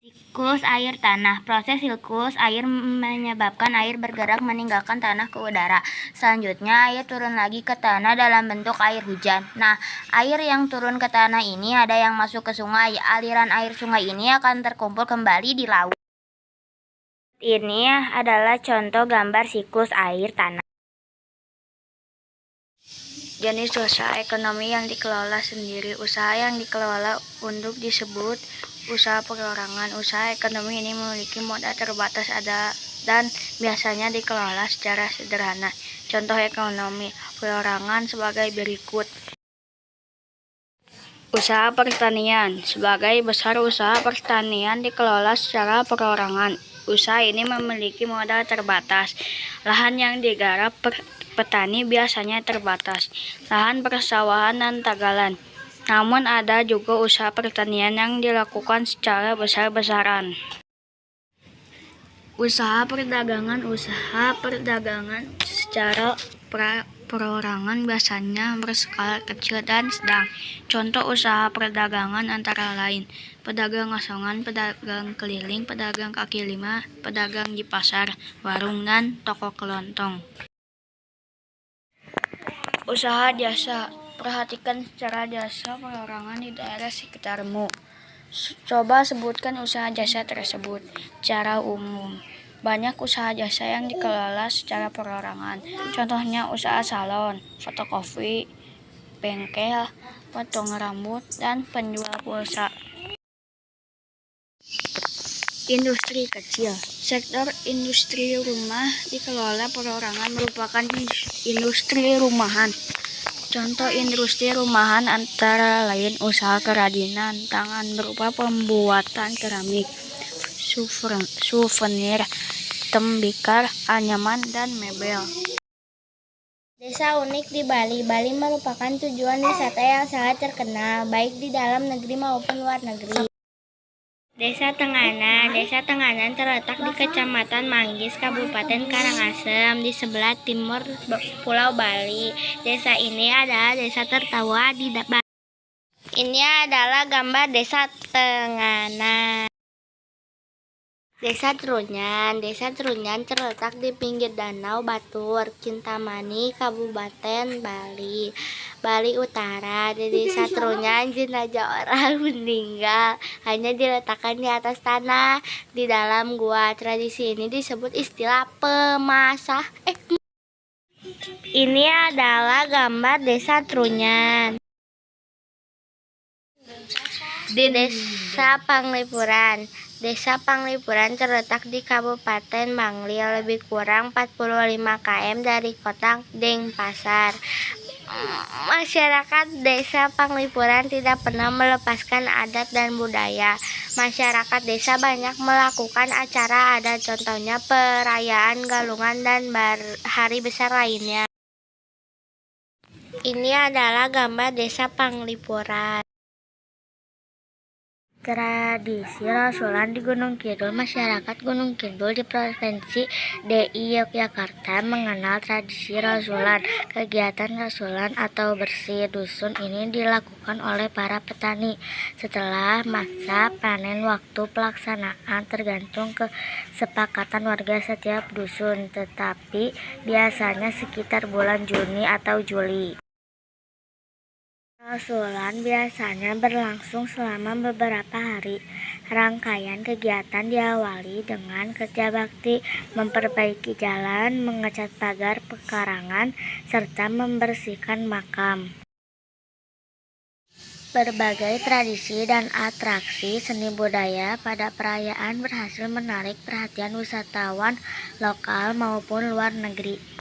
Siklus air tanah. Proses siklus air menyebabkan air bergerak meninggalkan tanah ke udara. Selanjutnya air turun lagi ke tanah dalam bentuk air hujan. Nah, air yang turun ke tanah ini ada yang masuk ke sungai. Aliran air sungai ini akan terkumpul kembali di laut. Ini adalah contoh gambar siklus air tanah. Jenis usaha ekonomi yang dikelola sendiri. Usaha yang dikelola untuk disebut usaha perorangan. Usaha ekonomi ini memiliki modal terbatas dan biasanya dikelola secara sederhana. Contoh ekonomi perorangan sebagai berikut. Usaha pertanian. Sebagai besar usaha pertanian dikelola secara perorangan. Usaha ini memiliki modal terbatas. Lahan yang digarap petani biasanya terbatas. Lahan persawahan dan tagalan. Namun ada juga usaha pertanian yang dilakukan secara besar-besaran. Usaha perdagangan. Usaha perdagangan secara perorangan biasanya berskala kecil dan sedang. Contoh usaha perdagangan antara lain pedagang asongan, pedagang keliling, pedagang kaki lima, pedagang di pasar, warung, dan toko kelontong. Usaha jasa. Perhatikan secara jasa perorangan di daerah sekitarmu. Coba sebutkan usaha jasa tersebut. Cara umum. Banyak usaha jasa yang dikelola secara perorangan. Contohnya usaha salon, fotokopi, bengkel, potong rambut, dan penjual pulsa. Industri kecil. Sektor industri rumah dikelola perorangan merupakan industri rumahan. Contoh industri rumahan antara lain usaha kerajinan tangan berupa pembuatan keramik, souvenir, tembikar, anyaman, dan mebel. Desa unik di Bali. Bali merupakan tujuan wisata yang sangat terkenal, baik di dalam negeri maupun luar negeri. Desa Tenganan. Desa Tenganan terletak di Kecamatan Manggis, Kabupaten Karangasem, di sebelah timur Pulau Bali. Desa ini adalah desa tertua di Bali. Ini adalah gambar Desa Tenganan. Desa Trunyan. Desa Trunyan terletak di pinggir Danau Batur, Kintamani, Kabupaten Bali, Bali Utara. Di Desa Trunyan jenazah orang meninggal hanya diletakkan di atas tanah di dalam gua. Tradisi ini disebut istilah pemasah. Ini adalah gambar Desa Trunyan. Di Desa Panglipuran. Desa Panglipuran terletak di Kabupaten Bangli, lebih kurang 45 km dari kota Denpasar. Masyarakat Desa Panglipuran tidak pernah melepaskan adat dan budaya. Masyarakat desa banyak melakukan acara adat, contohnya perayaan Galungan dan hari besar lainnya. Ini adalah gambar Desa Panglipuran. Tradisi rasulan di Gunung Kidul. Masyarakat Gunung Kidul di Provinsi DI Yogyakarta mengenal tradisi rasulan. Kegiatan rasulan atau bersih dusun ini dilakukan oleh para petani setelah masa panen. Waktu pelaksanaan tergantung kesepakatan warga setiap dusun, tetapi biasanya sekitar bulan Juni atau Juli. Rasulan biasanya berlangsung selama beberapa hari. Rangkaian kegiatan diawali dengan kerja bakti, memperbaiki jalan, mengecat pagar pekarangan, serta membersihkan makam. Berbagai tradisi dan atraksi seni budaya pada perayaan berhasil menarik perhatian wisatawan lokal maupun luar negeri.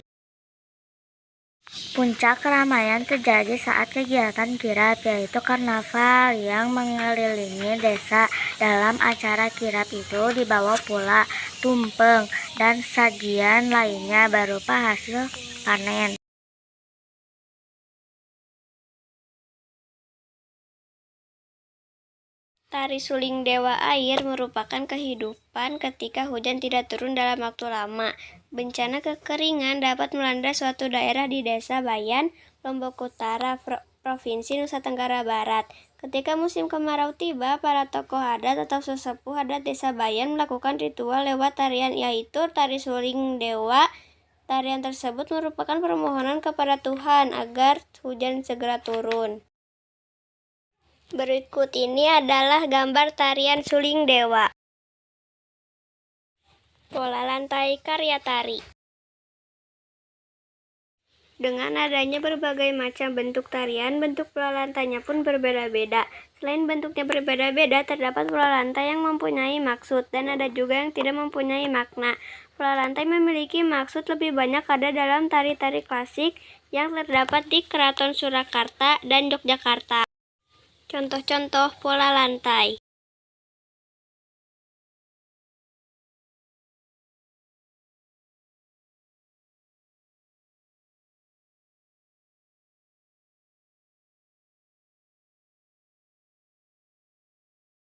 Puncak keramaian terjadi saat kegiatan kirap, yaitu karnaval yang mengelilingi desa. Dalam acara kirap itu dibawa pula tumpeng dan sajian lainnya berupa hasil panen. Tari suling Dewa Air merupakan kehidupan ketika hujan tidak turun dalam waktu lama. Bencana kekeringan dapat melanda suatu daerah di Desa Bayan, Lombok Utara, Provinsi Nusa Tenggara Barat. Ketika musim kemarau tiba, para tokoh adat atau sesepuh adat desa Bayan melakukan ritual lewat tarian, yaitu tari suling dewa. Tarian tersebut merupakan permohonan kepada Tuhan agar hujan segera turun. Berikut ini adalah gambar tarian suling dewa. Pola lantai karya tari. Dengan adanya berbagai macam bentuk tarian, bentuk pola lantainya pun berbeda-beda. Selain bentuknya berbeda-beda, terdapat pola lantai yang mempunyai maksud, dan ada juga yang tidak mempunyai makna. Pola lantai memiliki maksud lebih banyak ada dalam tari-tari klasik yang terdapat di Keraton Surakarta dan Yogyakarta. Contoh-contoh pola lantai.